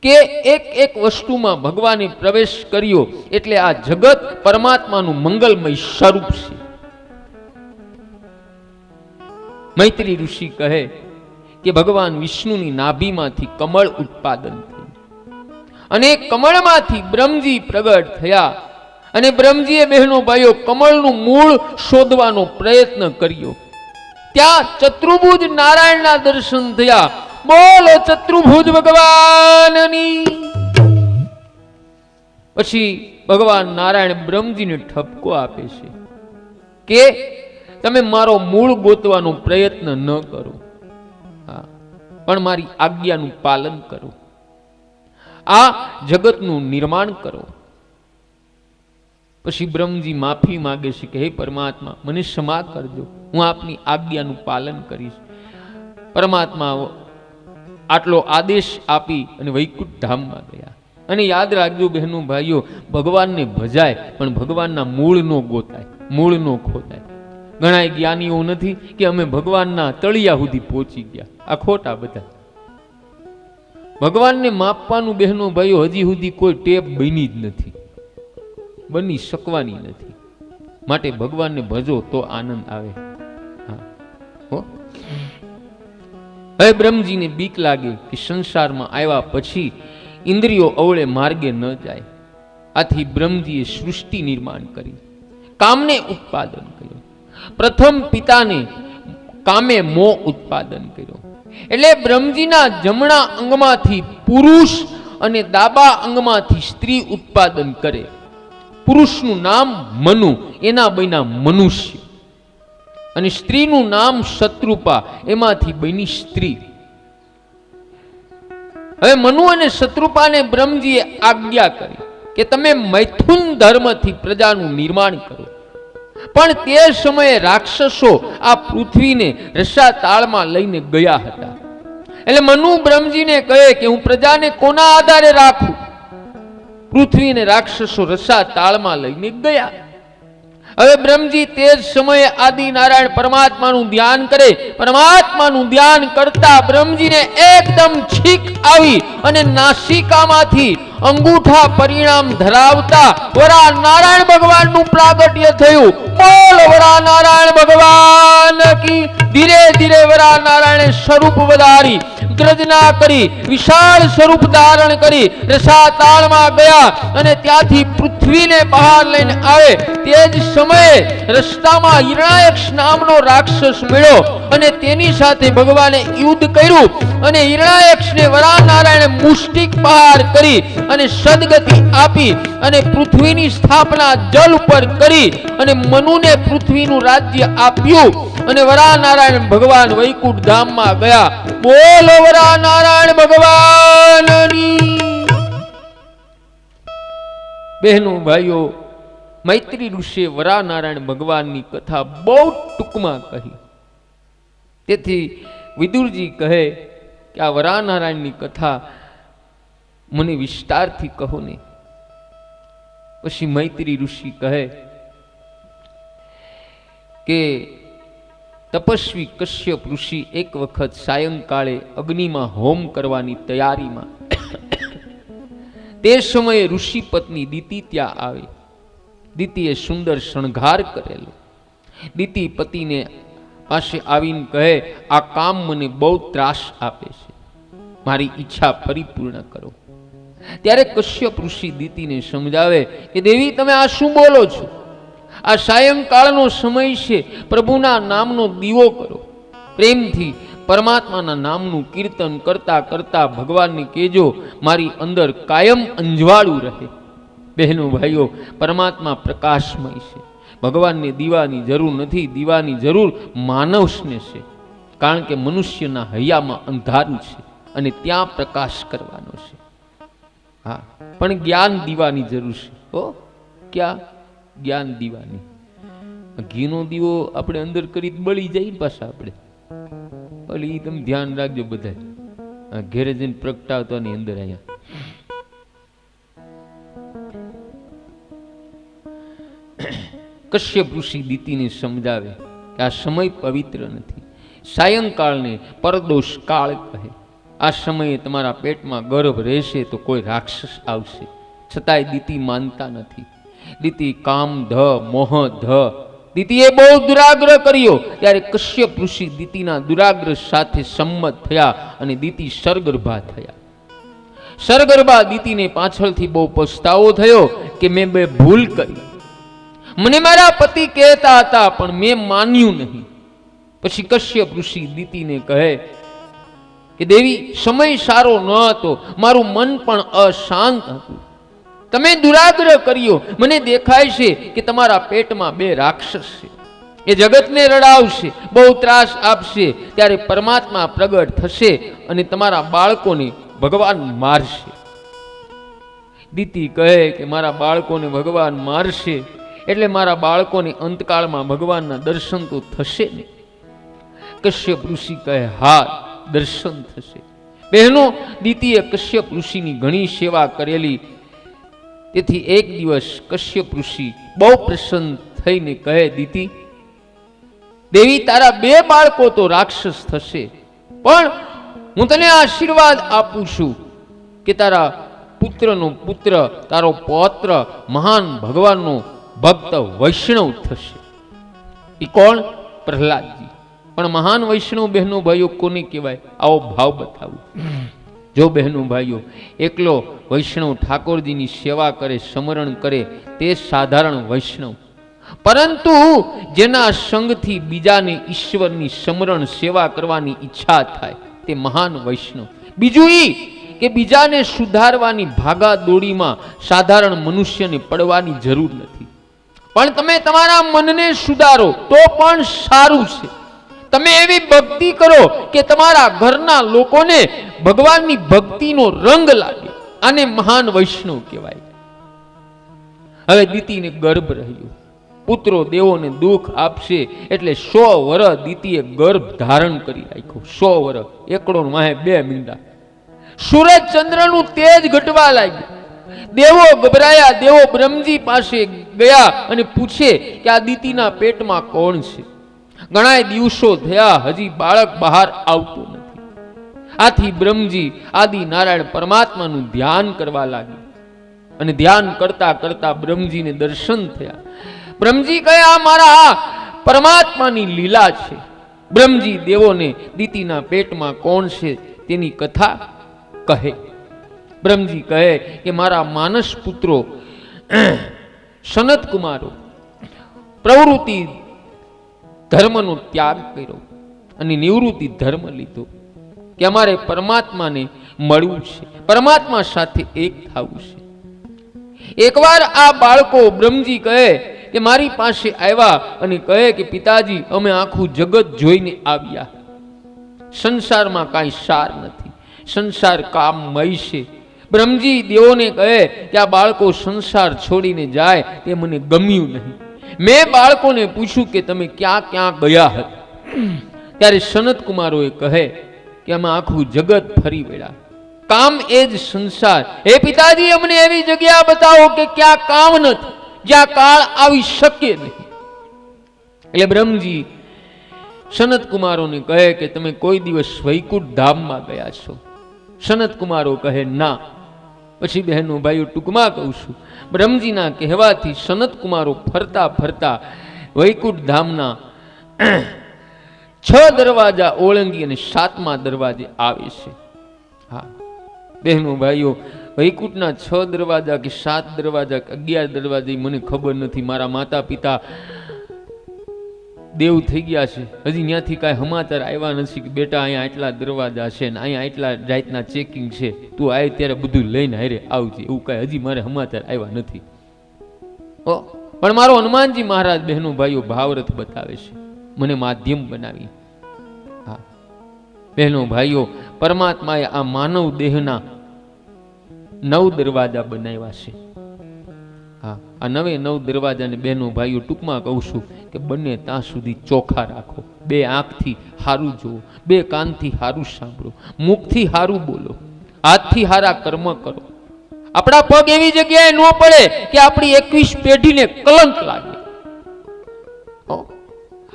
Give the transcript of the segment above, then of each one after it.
કે એક એક વસ્તુમાં ભગવાને પ્રવેશ કર્યો એટલે આ જગત પરમાત્માનું મંગલમય સ્વરૂપ છે. મૈત્રી ઋષિ કહે કે ભગવાન વિષ્ણુની નાભીમાંથી કમળ ઉત્પાદન થયું અને કમળમાંથી બ્રહ્મજી પ્રગટ થયા અને બ્રહ્મજીએ બહેનો ભાઈઓ કમળનું મૂળ શોધવાનો પ્રયત્ન કર્યો. ત્યાં ચતુર્ભુજ નારાયણના દર્શન થયા. બોલો ચતુર્ભુજ ભગવાનની. પછી ભગવાન નારાયણ બ્રહ્મજીને ઠપકો આપે છે કે તમે મારો મૂળ ગોતવાનો પ્રયત્ન ન કરો, હા, પણ મારી આજ્ઞાનું પાલન કરો, આ જગતનું નિર્માણ કરો. પછી બ્રહ્મજી માફી માંગે છે કે હે પરમાત્મા, મને ક્ષમા કરજો, હું આપની આજ્ઞાનું પાલન કરીશ. પરમાત્મા આટલો આદેશ આપી અને વૈકુંઠ ધામમાં ગયા. અને યાદ રાખજો બહેનો ભાઈઓ, ભગવાનને ભજાય પણ ભગવાનના મૂળ નો ગોતાય, મૂળ નો ખોતાય. ઘણા જ્ઞાનીઓ નથી કે અમે ભગવાનના તળિયા સુધી પહોંચી ગયા, આ ખોટા બધા. ભગવાનને માપવાનું બહેનો ભાઈઓ હજી સુધી કોઈ ટેપ બની જ નથી, બની શકવાની નથી. માટે ભગવાનને ભજો તો આનંદ આવે. હા, હો. હવે બ્રહ્મજીને બીક લાગે કે સંસારમાં આવ્યા પછી ઇન્દ્રિયો અવળે માર્ગે ન જાય. આથી બ્રહ્મજીએ સૃષ્ટિ નિર્માણ કરી, કામને ઉત્પાદન કર્યો. પ્રથમ પિતાને કામે મોહ ઉત્પાદન કર્યો. એટલે બ્રહ્મજીના જમણા અંગમાંથી પુરુષ અને ડાબા અંગમાંથી સ્ત્રી ઉત્પાદન કરે. પુરુષનું નામ મનુ, એના બન્યા મનુષ્ય, અને સ્ત્રીનું નામ શત્રુપા, એમાંથી બની સ્ત્રી. હવે મનુ અને શત્રુપાને બ્રહ્મજીએ આજ્ઞા કરી કે તમે મૈથુન ધર્મથી પ્રજાનું નિર્માણ કરો. પણ તે સમયે રાક્ષસો આ પૃથ્વીને રસાતાળમાં લઈને ગયા હતા. એટલે મનુ બ્રહ્મજીને કહે કે હું પ્રજાને કોના આધારે રાખું? પૃથ્વીને રાક્ષસો રસાતાળમાં લઈને ગયા. હવે બ્રહ્મજી તે જ સમયે આદિ નારાયણ પરમાત્માનું ધ્યાન કરે. પરમાત્માનું ધ્યાન કરતા બ્રહ્મજીને એકદમ છીક આવી અને નાસિકામાંથી અંગૂઠા પરિણામ ધરાવતા વરા નારાયણ ભગવાનનું પ્રાગટ્ય થયું. બોલો વરા નારાયણ ભગવાન કી. ધીરે ધીરે વરા નારાયણે સ્વરૂપ વધારી, ગર્જના કરી, વિશાળ સ્વરૂપ ધારણ કરી રસાતાળમાં ગયા અને ત્યાંથી પૃથ્વીને બહાર લઈને આવે. તે જ સમયે રસ્તામાં હિરણાયક્ષ નામનો રાક્ષસ મળ્યો અને તેની સાથે ભગવાને યુદ્ધ કર્યું અને હિરણાયક્ષને વરા નારાયણે મુષ્ટિક બહાર કરી અને સદગતિ આપી અને પૃથ્વીની સ્થાપના જલ ઉપર કરી અને મનુને પૃથ્વીનું રાજ્ય આપ્યું અને વરા નારાયણ ભગવાન વૈકુંઠ ધામમાં ગયા. બોલો વરા નારાયણ ભગવાનની. બહેનો ભાઈઓ, મૈત્રી ઋષિએ વરા નારાયણ ભગવાનની કથા બહુ ટૂંકમાં કહી. તેથી વિદુરજી કહે કે આ વરા નારાયણની કથા મને વિસ્તારથી કહો ને. પછી મૈત્રી ઋષિ કહે કે તપસ્વી કશ્યપ ઋષિ એક વખત સાયંકાળે અગ્નિમાં હોમ કરવાની તૈયારીમાં. તે સમયે ઋષિ પત્ની દિતિ ત્યાં આવી. દિતિએ સુંદર શણગાર કરેલો. દિતિ પતિને પાસે આવીને કહે, આ કામ મને બહુ ત્રાસ આપે છે, મારી ઈચ્છા પરિપૂર્ણ કરો. ત્યારે કશ્યપ ઋષિ દિતિને સમજાવે કે દેવી, તમે આ શું બોલો છો? આ સાયંકાળનો સમય છે, પ્રભુના નામનો દીવો કરો. પ્રેમથી પરમાત્માના નામનું કીર્તન કરતા કરતા ભગવાનને કહેજો મારી અંદર કાયમ અંજવાળું રહે. બહેનો ભાઈઓ, પરમાત્મા પ્રકાશમય છે. ભગવાનને દીવાની જરૂર નથી, દીવાની જરૂર માનવને છે. કારણ કે મનુષ્યના હૈયામાં અંધારું છે અને ત્યાં પ્રકાશ કરવાનો છે. હા, પણ જ્ઞાન દીવાની જરૂર છે. હો, ક્યાં જ્ઞાન દીવાની? ઘીનો દીવો આપણે અંદર કરી બળી જાય પાછા આપણે. ભલે તમે ધ્યાન રાખજો બધા, ઘેરે જઈને પ્રગટાવતાની અંદર અહીંયા. કશ્યપ ઋષિ દિતિને સમજાવે કે આ સમય પવિત્ર નથી. સાયંકાળને પરદોષ કાળ કહે. આ સમયે તમારા પેટમાં ગર્ભ રહેશે તો કોઈ રાક્ષસ આવશે. છતાંય દીતિ માનતા નથી. દીતિ કામ ધ મોહ ધ દીતિએ બહુ દુરાગ્રહ કર્યો. ત્યારે કશ્યપ ઋષિ દીતિના દુરાગ્રહ સાથે સંમત થયા અને દીતિ સરગર્ભા થયા. સરગર્ભા દીતિને પાછળથી બહુ પસ્તાવો થયો કે મેં બે ભૂલ કરી. મને મારા પતિ કહેતા હતા પણ મેં માન્યું નહીં. પછી કશ્યપ ઋષિ દીતિને કહે કે દેવી, સમય સારો ન હતો, મારું મન પણ અશાંત હતું. તમે દુરાગ્રહ કર્યો. મને દેખાય છે કે તમારા પેટમાં બે રાક્ષસ છે. એ જગતને રડાવશે, બહુ ત્રાસ આપશે. ત્યારે પરમાત્મા પ્રગટ થશે અને તમારા બાળકોને ભગવાન મારશે. દીતિ કહે કે મારા બાળકોને ભગવાન મારશે એટલે મારા બાળકોને અંતકાળમાં ભગવાનના દર્શન તો થશે ને? કશ્યપ ઋષિ કહે હા, દર્શન થશે. બહેનો, દીતિએ કશ્યપ ઋષિની ઘણી સેવા કરેલી. તેથી એક દિવસ કશ્યપ ઋષિ બહુ પ્રસન્ન થઈને કહે, દીતિ દેવી, તારા બે બાળકો તો રાક્ષસ થશે, પણ હું તને આશીર્વાદ આપું છું કે તારા પુત્રનો પુત્ર, તારો પૌત્ર મહાન ભગવાનનો ભક્ત વૈષ્ણવ થશે. એ કોણ? પ્રહલાદજી. પણ મહાન વૈષ્ણવ બહેનો ભાઈઓ કોને કહેવાય? આવો ભાવ બતાવું. જો બહેનો ભાઈઓ એકલો વૈષ્ણવ ઠાકોરજીની સેવા કરે, સ્મરણ કરે તે સાધારણ વૈષ્ણવ. પરંતુ જેના સંગથી બીજાને ઈશ્વરની સ્મરણ સેવા કરવાની ઈચ્છા થાય તે મહાન વૈષ્ણવ. બીજું ઈ કે બીજાને સુધારવાની ભાગા દોડીમાં સાધારણ મનુષ્યને પડવાની જરૂર નથી. પણ તમે તમારા મનને સુધારો તો પણ સારું છે. તમે એવી ભક્તિ કરો કે તમારા ઘરના લોકોને ભગવાનની ભક્તિનો રંગ લાગે. આને મહાન વૈષ્ણવ કહેવાય. હવે દીતિને ગર્ભ રહ્યો. પુત્રો દેવોને દુઃખ આપશે એટલે 100 વર્ષ દીતિએ ગર્ભ ધારણ કરી રાખ્યો. 100 વર્ષ, એકડો વાહે 2 મીંડા. સૂરજ ચંદ્રનું તેજ ઘટવા લાગ્યું. દેવો ગભરાયા. દેવો બ્રહ્મજી પાસે ગયા અને પૂછે કે આ દીતિના પેટમાં કોણ છે? ઘણાય દિવસો થયા, હજી બાળક બહાર આવતું નથી. આથી બ્રહ્મજી આદિ નારાયણ પરમાત્માનું ધ્યાન કરવા લાગ્યા. અને ધ્યાન કરતા કરતા બ્રહ્મજીને દર્શન થયા. બ્રહ્મજી કહે આ મારા પરમાત્માની લીલા છે. બ્રહ્મજી દેવોને દીતિના પેટમાં કોણ છે તેની કથા કહે. બ્રહ્મજી કહે કે મારા માનસ પુત્રો સનત કુમારો પ્રવૃત્તિ ધર્મનો ત્યાગ કર્યો અને નિવૃત્તિ ધર્મ લીધો કે અમારે પરમાત્માને મળવું છે, પરમાત્મા સાથે એક થવું છે. એકવાર આ બાળકો બ્રહ્મજી કહે કે મારી પાસે આવ્યા અને કહે કે પિતાજી, અમે આખું જગત જોઈને આવ્યા. સંસારમાં કાંઈ સાર નથી, સંસાર કામમય છે. બ્રહ્મજી દેવોને કહે કે આ બાળકો સંસાર છોડીને જાય તે મને ગમ્યું નહીં. મેં બાળકોને પૂછ્યું કે તમે ક્યાં ક્યાં ગયા હતા? ત્યારે સનત કુમારોએ કહે કે અમે આખું જગત ફરી વળ્યા. કામ એ જ સંસાર. હે પિતાજી, અમને એવી જગ્યા બતાવો કે ક્યાં કામ નથી, જ્યાં કાળ આવી શકે નહીં. એટલે બ્રહ્મજી સનત કુમારોને કહે કે તમે કોઈ દિવસ વૈકુંઠ ધામમાં ગયા છો? સનત કુમારો કહે ના. પછી બહેનો ભાઈઓ ટૂંકમાં કહું છું, બ્રહ્મજીના કહેવાથી સનત કુમારો ફરતા ફરતા વૈકુંઠ ધામના 6 દરવાજા ઓળંગી અને 7મા દરવાજે આવે છે. હા બહેનો ભાઈઓ, વૈકુંઠના 6 દરવાજા કે 7 દરવાજા કે 11 દરવાજા મને ખબર નથી. મારા માતા પિતા દેવ થઈ ગયા છે, હજી ત્યાંથી કાંઈ સમાચાર આવ્યા નથી કે બેટા અહીંયા આટલા દરવાજા છે ને અહીંયા આટલા જાતના ચેકિંગ છે, તું આવે ત્યારે બધું લઈને હારે આવજે. એવું કાંઈ હજી મારે સમાચાર આવ્યા નથી. પણ મારો હનુમાનજી મહારાજ બહેનો ભાઈઓ ભાવરથ બતાવે છે, મને માધ્યમ બનાવી. હા બહેનો ભાઈઓ, પરમાત્માએ આ માનવ દેહના 9 દરવાજા બનાવ્યા છે. હા, આ 9 દરવાજાને બહેનો ભાઈઓ ટૂંકમાં કહું છું કે બંને ત્યાં સુધી ચોખ્ખા રાખો. 2 આંખથી હારું જુઓ, 2 કાનથી હારું સાંભળો, મુખથી હારું બોલો, હાથથી હારા કર્મ કરો. આપણા પગ એવી જગ્યાએ ન પડે કે આપણી 21 પેઢીને કલંક લાગે.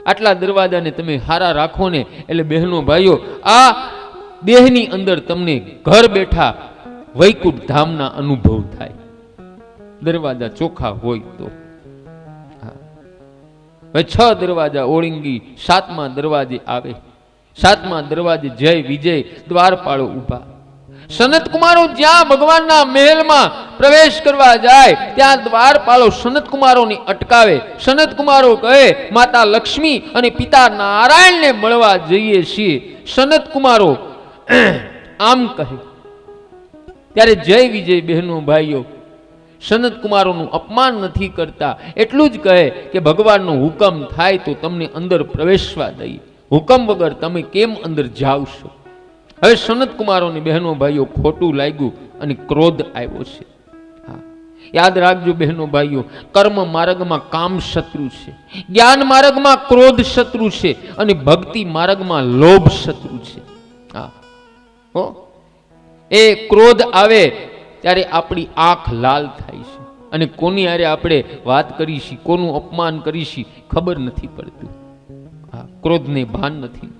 આટલા દરવાજાને તમે હારા રાખો ને એટલે બહેનો ભાઈઓ આ દેહની અંદર તમને ઘર બેઠા વૈકુંઠ ધામના અનુભવ થાય, દરવાજા ચોખ્ખા હોય તો. હવે 6 દરવાજા ઓળંગી 7મા દરવાજે આવે. 7મા દરવાજે જય વિજય દ્વારપાળો ઊભા. સનત કુમારો જ્યાં ભગવાનના મહેલમાં પ્રવેશ કરવા જાય ત્યાં દ્વારપાળો સનત કુમારોને અટકાવે. સનત કુમારો કહે માતા લક્ષ્મી અને પિતા નારાયણને મળવા જઈએ છીએ. સનત કુમારો આમ કહે ત્યારે જય વિજય બહેનો ભાઈઓ સનત કુમારોનું અપમાન નથી કરતા, એટલું જ કહે કે ભગવાનનો હુકમ થાય તો તમને અંદર પ્રવેશવા દઈએ, હુકમ વગર તમે કેમ અંદર જાવશો. હવે સનત કુમારોની બહેનો ભાઈઓ ખોટું લાગ્યું અને ક્રોધ આવ્યો છે. યાદ રાખજો બહેનો ભાઈઓ, કર્મ માર્ગમાં કામ શત્રુ છે, જ્ઞાન માર્ગમાં ક્રોધ શત્રુ છે અને ભક્તિ માર્ગમાં લોભ શત્રુ છે. એ ક્રોધ આવે ત્યારે આપણી આંખ લાલ થાય છે અને કોની હારે આપણે વાત કરીશી, કોનું અપમાન કરીશી ખબર નથી પડતું. ક્રોધને ભાન નથી.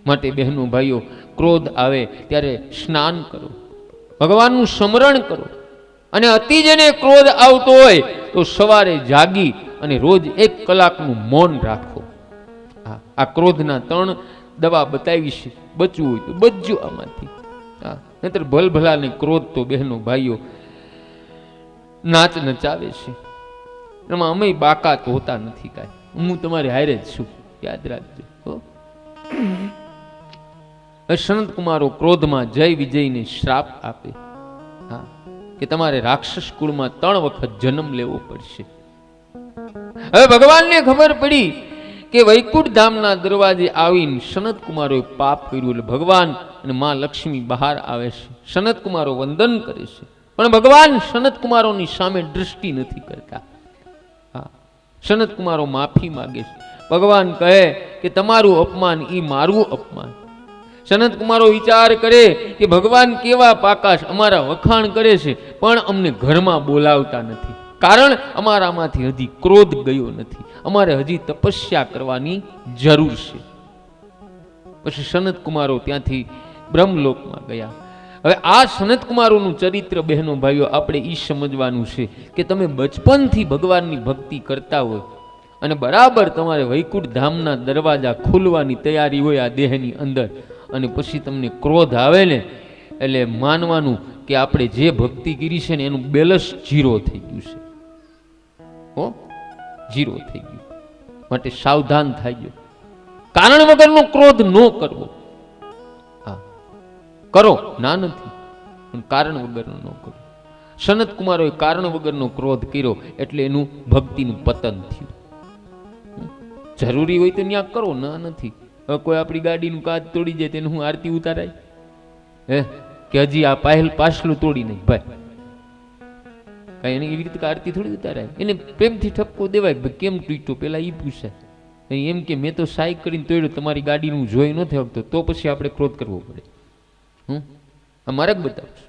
માટે બહેનો ભાઈઓ, ક્રોધ આવે ત્યારે સ્નાન કરો, ભગવાનનું સ્મરણ કરો અને અતિ જેને ક્રોધ આવતો હોય તો સવારે જાગી અને રોજ 1 કલાકનું મૌન રાખો. આ ક્રોધના 3 દવા બતાવી છે. બચવું હોય તો બચજો આમાંથી. નહીતર ભલભલાને ક્રોધ તો બહેનો ભાઈઓ નાચ નચાવે છે. એમાં અમે બાકાત હોતા નથી કાંઈ. હું તમારે હારે જ છું, યાદ રાખજો. સનત કુમારો ક્રોધમાં જય વિજયને શ્રાપ આપે કે તમારે રાક્ષસ કુળમાં 3 વખત જન્મ લેવો પડશે. હવે ભગવાનને ખબર પડી કે વૈકુંઠ ધામના દરવાજે આવીને સનત કુમારોએ પાપ કર્યું એટલે ભગવાન અને માં લક્ષ્મી બહાર આવે છે. સનત કુમારો વંદન કરે છે પણ ભગવાન સનત કુમારોની સામે દૃષ્ટિ નથી કરતા. સનત કુમારો માફી માગે છે. ભગવાન કહે કે તમારું અપમાન એ મારું અપમાન. સનત કુમારો વિચાર કરે કે ભગવાન કેવા પાકા છે, અમારા વખાણ કરે છે પણ અમને ઘરમાં બોલાવતા નથી, કારણ અમારામાંથી હજી ક્રોધ ગયો નથી, અમારે હજી તપસ્યા કરવાની જરૂર છે. પછી સનત કુમારો ત્યાંથી બ્રહ્મલોકમાં ગયા. હવે આ સનત કુમારોનું ચરિત્ર બહેનો ભાઈઓ આપણે એ સમજવાનું છે કે તમે બચપનથી ભગવાનની ભક્તિ કરતા હોય અને બરાબર તમારે વૈકુંઠ ધામના દરવાજા ખુલવાની તૈયારી હોય આ દેહની અંદર, અને પછી તમને ક્રોધ આવે ને એટલે માનવાનું કે આપણે જે ભક્તિ કરી છે ને એનું બેલેન્સ 0 થઈ ગયું છે. 0 થઈ ગયું. માટે સાવધાન થઈ ગયો. કારણ વગરનો ક્રોધ ન કરવો. કરો ના નથી પણ કારણ વગરનો ન કરો. સનત કુમારોએ કારણ વગરનો ક્રોધ કર્યો એટલે એનું ભક્તિનું પતન થયું. જરૂરી હોય તો ત્યાં કરો, ના નથી. હવે કોઈ આપણી ગાડીનું કાચ તોડી જાય તેને હું આરતી ઉતારાય કે હજી આ પાછલું તોડી નહીં ભાઈ, કઈ એને એવી રીતે આરતી થોડી ઉતારાય. એને પ્રેમથી ઠપકો દેવાય, કેમ તૂટ્યો પેલા એ પૂછાય. એમ કે મેં તો સાઈક કરીને તોડ્યો, તમારી ગાડીનું જોઈ ન થયો તો પછી આપણે ક્રોધ કરવો પડે. આ માર્ગ બતાવશું.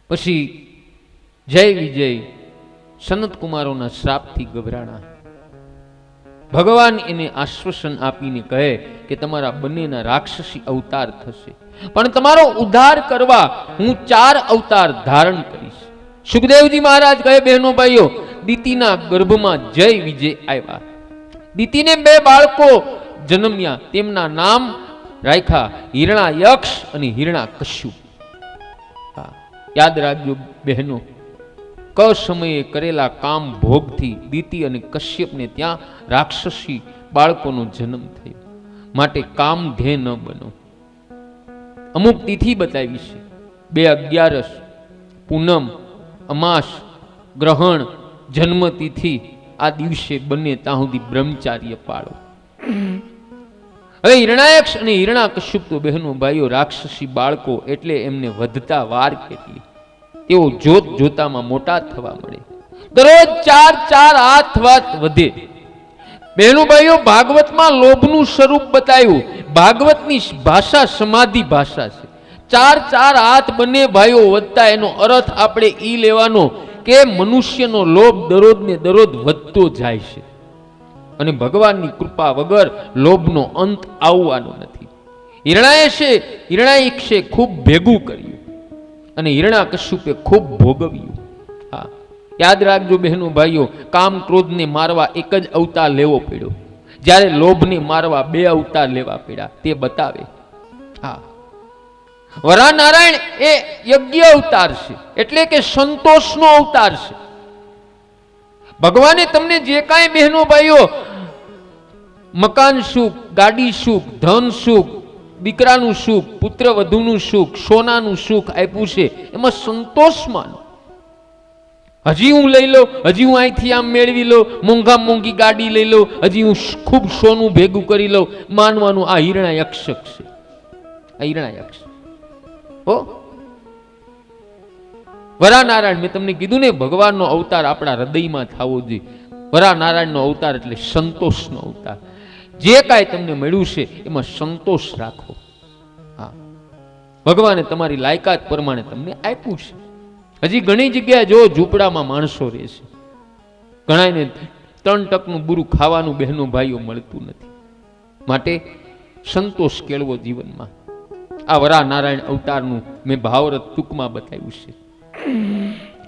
પછી જય વિજય સનત કુમારોના શ્રાપથી ગભરાણા. ભગવાન એને આશ્વાસન આપીને કહે કે તમારા બંનેના રાક્ષસી અવતાર થશે પણ તમારો ઉદ્ધાર કરવા હું 4 અવતાર ધારણ કરીશ. સુખદેવજી મહારાજ કહે બહેનો ભાઈઓ, દિતિના ગર્ભમાં જય વિજય આવ્યા. દિતિને 2 બાળકો જન્મ્યા. તેમના નામ રાખ્યા હિરણાયક્ષ અને હિરણાકશ્યપ. યાદ રાખજો બહેનો, ક સમયે કરેલા કામ ભોગથી દિતિ અને કશ્યપને ત્યાં રાક્ષસી બાળકોનો જન્મ થયો. માટે કામ ધે ન બનો. અમુક તિથિ બતાવી છે, 2/11, પૂનમ, અમાસ, ગ્રહણ, જન્મ તિથિ. આ દિવસે બંને ત્યાં સુધી બ્રહ્મચાર્ય પાળો. હવે હિરણાયક્ષ અને હિરણાકશ્યપ તો બહેનો ભાઈઓ રાક્ષસી બાળકો એટલે એમને વધતા વાર કેટલી. તેઓ જોત જોતામાં મોટા થવા મળે. દરરોજ 4 હાથ વધે. બહેનો ભાઈઓ, ભાગવતમાં લોભનું સ્વરૂપ બતાવ્યું. ભાગવતની ભાષા સમાધિ ભાષા છે. 4 હાથ બંને ભાઈઓ વધતા, એનો અર્થ આપણે ઈ લેવાનો કે મનુષ્યનો લોભ દરરોજ ને દરરોજ વધતો જાય છે અને ભગવાનની કૃપા વગર લોભનો અંત આવવાનો નથી. હિરણાયક્ષે ખૂબ ભેગું કર્યું અને હિરણાકશ્યપે ખૂબ ભોગવ્યું. હા, યાદ રાખજો બહેનો ભાઈઓ, કામ ક્રોધને મારવા એક જ અવતાર લેવો પડ્યો, જ્યારે લોભને મારવા 2 અવતાર લેવા પડ્યા, તે બતાવે. હા, વરાનારાયણ એ યજ્ઞ અવતાર છે, એટલે કે સંતોષનો અવતાર છે. ભગવાને તમને જે કાંઈ બહેનો ભાઈઓ મકાન સુખ, ગાડી સુખ, ધન સુખ, દીકરાનું સુખ, પુત્ર વધુનું સુખ, સોનાનું સુખ આપ્યું છે, એમાં સંતોષ માનો. હજી હું લઈ લો, હજી હું અહીંથી આમ મેળવી લો, મોંઘી ગાડી લઈ લો, હજી હું ખૂબ સોનું ભેગું કરી લઉં, માનવાનું આ હિરણાયક્ષ છે. આ હિરણાયક્ષ હો. વરાનારાયણ, મેં તમને કીધું ને, ભગવાનનો અવતાર આપણા હૃદયમાં થવો જોઈએ. વરાનારાયણનો અવતાર એટલે સંતોષનો અવતાર. જે કાંઈ તમને મળ્યું છે એમાં સંતોષ રાખો. હા, ભગવાને તમારી લાયકાત પ્રમાણે તમને આપ્યું છે. હજી ઘણી જગ્યાએ જો ઝૂંપડામાં માણસો રહે છે, ઘણાને 3 ટકનું બુરું ખાવાનું બહેનો ભાઈઓ મળતું નથી. માટે સંતોષ કેળવો જીવનમાં. આ વરાનારાયણ અવતારનું મેં ભાવરત ટૂંકમાં બતાવ્યું છે.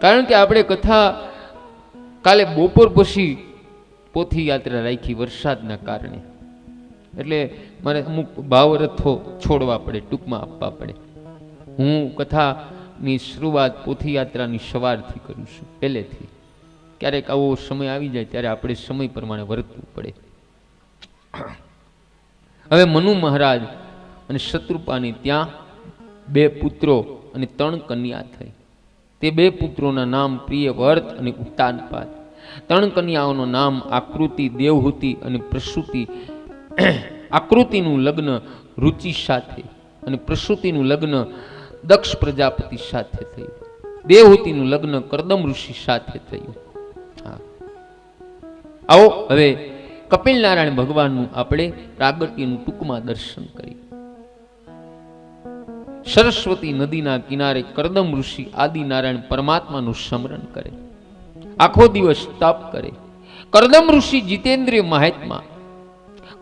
કારણ કે આપણે કથા કાલે બપોર પછી પોથી યાત્રા રાખી વરસાદના કારણે, એટલે મારે અમુક ભાવરથો છોડવા પડે, ટૂંકમાં આપવા પડે. હું કથાની શરૂઆત પોથી યાત્રાની સવારથી કરું છું, પહેલેથી. ક્યારેક આવો સમય આવી જાય ત્યારે આપણે સમય પ્રમાણે વર્તવું પડે. હવે મનુ મહારાજ અને શત્રુપાની ત્યાં 2 પુત્રો અને 3 કન્યા થઈ. તે 2 પુત્રોના નામ પ્રિયવ્રત અને ઉત્તાનપાદ. 3 કન્યાઓનું નામ આકૃતિ, દેવહૂતિ અને પ્રસૂતિ. આકૃતિનું લગ્ન રુચિ સાથે અને પ્રસૂતિનું લગ્ન દક્ષ પ્રજાપતિ સાથે થયું. દેવહૂતિનું લગ્ન કરદમ ઋષિ સાથે થયું. હા, આવો હવે કપિલ નારાયણ ભગવાનનું આપણે પ્રાગટ્યનું ટૂંકમાં દર્શન કરીએ. સરસ્વતી નદીના કિનારે કરદમ ઋષિ આદિનારાયણ પરમાત્માનું સ્મરણ કરે, આખો દિવસ તપ કરે. કરદમ ઋષિ જીતેન્દ્રિય મહાત્મા.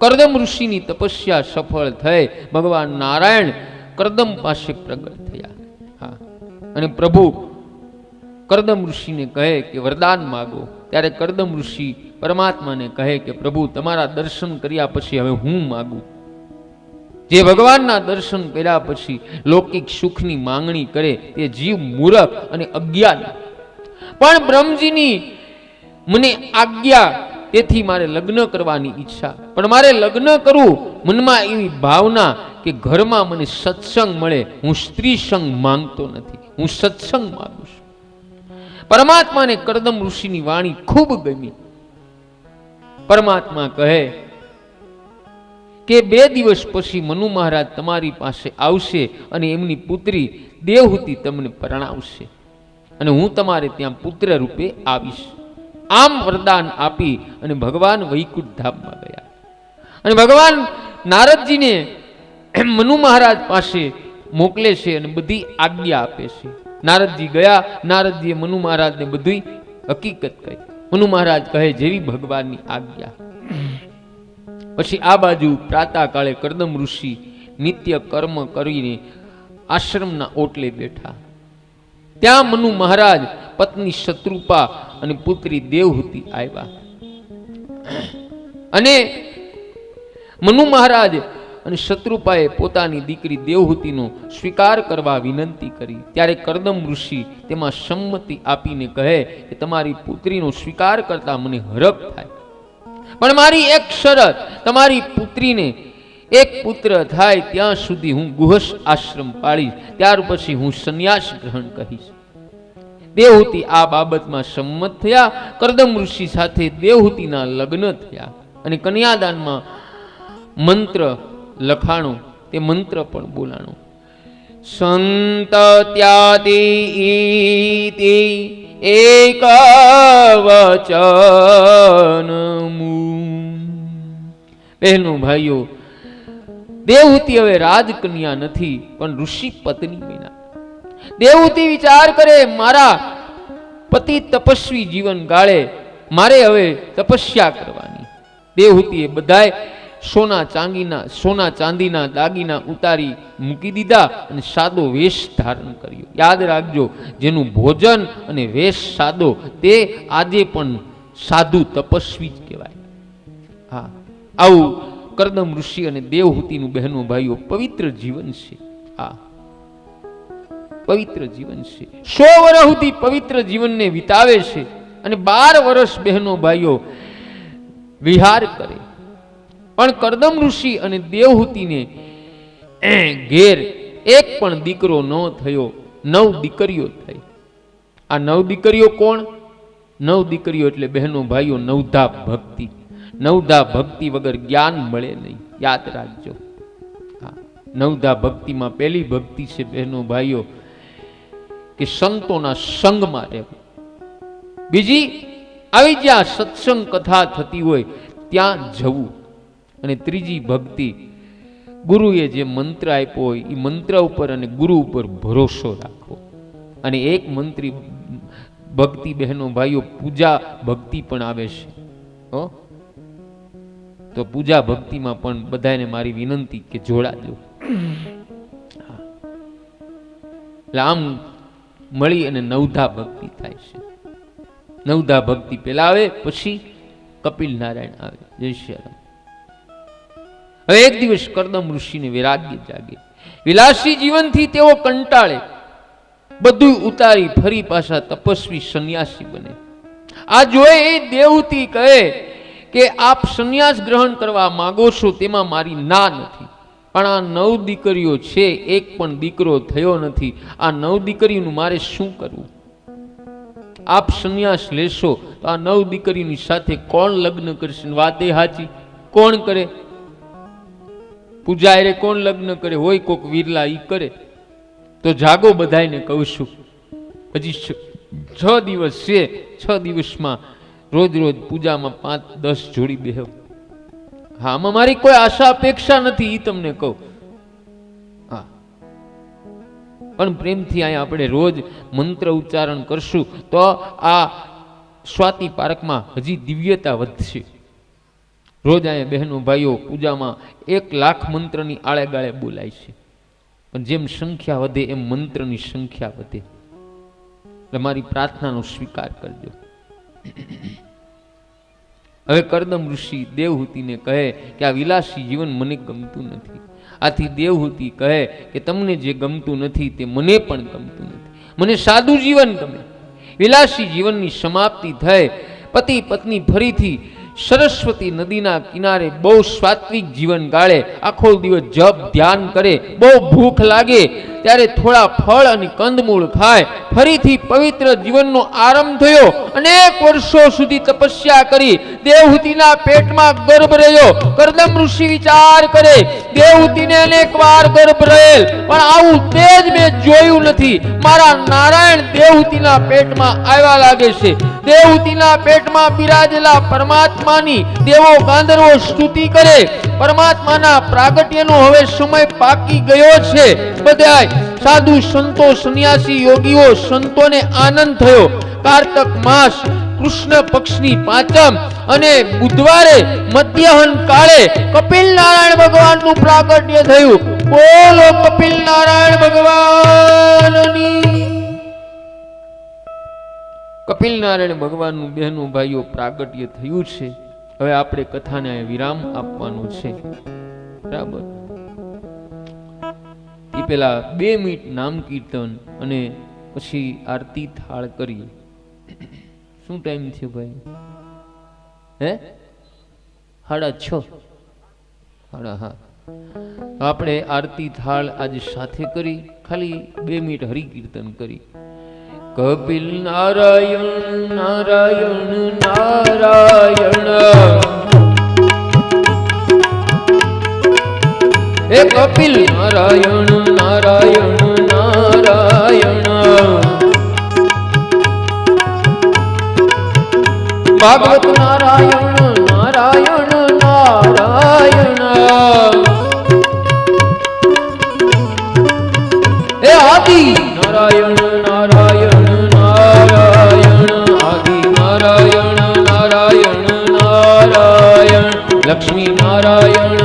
કરદમ ઋષિની તપસ્યા સફળ થઈ ભગવાન નારાયણ કરદમ પાસે પ્રગટ થયા. હા, અને પ્રભુ કરદમ ઋષિને કહે કે વરદાન માગો. ત્યારે કરદમ ઋષિ પરમાત્માને કહે કે પ્રભુ, તમારા દર્શન કર્યા પછી હવે હું માગું. જે ભગવાનના દર્શન કર્યા પછી લૌકિક સુખની માંગણી કરે તે જીવ મૂરખ અને અજ્ઞાન. પણ બ્રહ્મજીની મને આજ્ઞા, તેથી મારે લગ્ન કરવાની ઈચ્છા. પણ મારે લગ્ન કરવું, મનમાં એવી ભાવના કે ઘરમાં મને સત્સંગ મળે. હું સ્ત્રી સંગ માંગતો નથી, હું સત્સંગ માંગુ છું. પરમાત્માને કરદમ ઋષિની વાણી ખૂબ ગમી. પરમાત્મા કહે કે 2 દિવસ પછી મનુ મહારાજ તમારી પાસે આવશે અને એમની પુત્રી દેવહૂતિ તમને પરણાવશે અને હું તમારે ત્યાં પુત્ર રૂપે આવીશ. આમ વરદાન આપી અને ભગવાન વૈકુંઠ ધામમાં ગયા. અને ભગવાન નારદજીને મનુ મહારાજ પાસે મોકલે છે અને બધી આજ્ઞા આપે છે. નારદજી ગયા. નારદજીએ મનુ મહારાજને બધી હકીકત કહી. મનુ મહારાજ કહે જેવી ભગવાનની આજ્ઞા. પછી આ બાજુ પ્રાતઃકાળે કરદમ ઋષિ નિત્ય કર્મ કરીને આશ્રમના ઓટલે બેઠા. ત્યાં મનુ મહારાજ, પત્ની શત્રુપા અને પુત્રી દેવહૂતિ આવ્યા. અને મનુ મહારાજ અને શત્રુપાએ પોતાની દીકરી દેવહૂતિનો સ્વીકાર કરવા વિનંતી કરી. ત્યારે કરદમ ઋષિ તેમાં સંમતિ આપીને કહે કે તમારી પુત્રીનો સ્વીકાર કરતા મને હરખ થાય, પણ મારી એક શરત, તમારી પુત્રીને એક પુત્ર થાય ત્યાં સુધી હું ગુહસ આશ્રમ પાડીશ, ત્યાર પછી હું સંન્યાસ ગ્રહણ કરીશ. દેવહૂતિ આ બાબતમાં સંમત થયા. કરદમ ઋષિ સાથે દેવહૂતિના લગ્ન થયા અને કન્યાદાનમાં મંત્ર લખાણો, તે મંત્ર પણ બોલાણો. સંતત્યાતિ ઇતિ એક વચનમુ. બહેનો ભાઈઓ, દેવહૂતિ હવે રાજકન્યા નથી પણ ઋષિ પત્ની બન્યા. દેવહૂતિ વિચાર કરે, મારા પતિ તપસ્વી જીવન ગાળે, મારે હવે તપસ્યા કરવાની. દેવહૂતિએ બધાય સોના ચાંદીના દાગીના ઉતારી મૂકી દીધા અને સાદો વેશ ધારણ કર્યો. યાદ રાખજો, જેનું ભોજન અને વેશ સાદો તે આજે પણ સાધુ તપસ્વી જ કહેવાય. હા, આવું કરદમ ઋષિ અને દેવહૂતિનું બહેનો ભાઈઓ પવિત્ર જીવન છે. હા, પવિત્ર જીવન છે. 100 વર્ષ સુધી પવિત્ર જીવનને વિતાવે છે અને 12 વર્ષ બહેનો ભાઈઓ વિહાર કરે. પણ કરદમ ઋષિ અને દેવહૂતિને ઘેર એક પણ દીકરો ન થયો, 9 દીકરીઓ થઈ. આ 9 દીકરીઓ કોણ? 9 દીકરીઓ એટલે બહેનો ભાઈઓ નવધા ભક્તિ. નવધા ભક્તિ વગર જ્ઞાન મળે નહીં, યાદ રાખજો. હા, નવધા ભક્તિમાં પહેલી ભક્તિ છે બહેનો ભાઈઓ કે સંતોના સંગમાં રહેવું. બીજી, આવી જ્યાં સત્સંગ કથા થતી હોય ત્યાં જવું. અને ત્રીજી ભક્તિ, ગુરુએ જે મંત્ર આપ્યો હોય એ મંત્ર ઉપર અને ગુરુ ઉપર ભરોસો રાખવો. અને એક મંત્રી ભક્તિ બહેનો ભાઈઓ પૂજા ભક્તિ પણ આવે છે. તો પૂજા ભક્તિમાં પણ બધાને મારી વિનંતી કે જોડાજો. એટલે આમ મળી અને નવધા ભક્તિ થાય છે. નવધા ભક્તિ પેલા આવે, પછી કપિલ નારાયણ આવે. જય શ્રી રામ. હવે એક દિવસ કરદમ ઋષિને વૈરાગ્ય જાગે. વિલાસી જીવનથી તેઓ કંટાળે, બધું ઉતારી ફરી પાછા તપસ્વી સંન્યાસી બને. આ જોઈ એ દેવહૂતિ કહે કે આપ સંન્યાસ ગ્રહણ કરવા માંગો છો તેમાં મારી ના નથી, પણ આ 9 દીકરીઓ છે, એક પણ દીકરો થયો નથી. આ 9 દીકરીનું મારે શું કરવું? આપ સંન્યાસ લેશો તો આ 9 દીકરીની સાથે કોણ લગ્ન કરશે? વાતે હાચી, કોણ કરે? પૂજા એરે કોણ લગ્ન કરે? હોય કોક વિરલા ઈ કરે. તો જાગો, બધાને કહું છું, હજી 6 દિવસ છે. 6 દિવસમાં રોજ રોજ પૂજામાં 5-10 જોડી બેહો. હા, આમાં મારી કોઈ આશા અપેક્ષા નથી, એ તમને કહું. હા, પણ પ્રેમથી અહીંયા આપણે રોજ મંત્ર ઉચ્ચારણ કરશું તો આ સ્વાતિ પાર્કમાં હજી દિવ્યતા વધશે. રોજ અહીંયા બહેનો ભાઈઓ પૂજામાં 1,00,000 મંત્રની આળે ગાળે બોલાય છે. પણ જેમ સંખ્યા વધે એમ મંત્રની સંખ્યા વધે. એટલે મારી પ્રાર્થનાનો સ્વીકાર કરજો. હવે કરદમ ઋષિ દેવહૂતિને કહે કે આ વિલાસી જીવન મને ગમતું નથી. આથી દેવહૂતિ કહે કે તમને જે ગમતું નથી તે મને પણ ગમતું નથી. મને સાદું જીવન ગમે. વિલાસી જીવનની સમાપ્તિ થઈ. પતિ પત્ની ફરીથી સરસ્વતી નદીના કિનારે બહુ સાત્વિક જીવન ગાળે. આખો દિવસ જપ ધ્યાન કરે. બહુ ભૂખ લાગે ત્યારે થોડા ફળ અને કંદમૂળ ખાય. ફરીથી પવિત્ર જીવનનો આરંભ થયો. અનેક વર્ષો સુધી તપસ્યા કરી. દેવહૂતિના પેટમાં ગર્ભ રહ્યો. કરદમ ઋષિ વિચાર કરે, દેવહૂતિને અનેક વાર ગર્ભ રહેલ, પણ આવું તેજ મેં જોયું નથી. મારા નારાયણ દેવહૂતિના પેટમાં આવ્યા લાગે છે. દેવહૂતિના પેટમાં બિરાજેલા પરમાત્માની દેવો ગાંધર્વો સ્તુતિ કરે. પરમાત્માના પ્રાગટ્યનો હવે સમય પાકી ગયો છે. બધાય સાધુ સંતો સંન્યાસી યોગીઓ સંતોને આનંદ થયો. કાર્તક માસ કૃષ્ણ પક્ષની 5મ અને બુધવારે મધ્યાહન કાળે કપિલ નારાયણ ભગવાનનું પ્રાગટ્ય થયું. બોલો કપિલ નારાયણ ભગવાનની. કપિલ નારાયણ ભગવાનનું બહેનો ભાઈઓ પ્રાગટ્ય થયું છે. હવે આપણે કથાને વિરામ આપવાનો છે. બરાબર. એ પેલા 2 મિનિટ નામ કીર્તન અને પછી આરતી થાળ કરીએ. શું ટાઈમ છે ભાઈ? હે 6:30. હા, આપણે આરતી થાળ આજે સાથે કરી, ખાલી 2 મિનિટ હરિ કીર્તન કરી. કપિલ નારાયણ નારાયણ નારાયણ, હે કપિલ નારાયણ નારાયણ નારાયણ, ભાગવત નારાયણ નારાયણ નારાયણ, હે આદિ નારાયણ નારાયણ નારાયણ, આદિ નારાયણ નારાયણ નારાયણ, લક્ષ્મી નારાયણ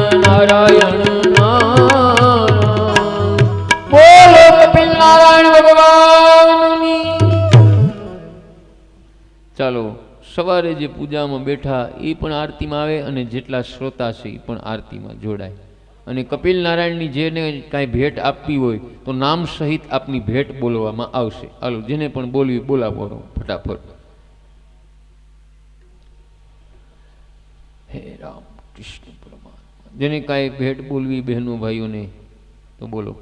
ચાલો સવારે જે પૂજામાં બેઠા એ પણ આરતીમાં આવે અને જેટલા શ્રોતા છે એ પણ આરતીમાં જોડાય. અને કપિલ નારાયણની જેને કાંઈ ભેટ આપવી હોય તો નામ સહિત આપની ભેટ બોલવામાં આવશે. હાલો, જેને પણ બોલવી બોલાવો ફટાફટ. હે રામ કૃષ્ણ પરમાત્મા. જેને કાંઈ ભેટ બોલવી બહેનો ભાઈઓને તો બોલો.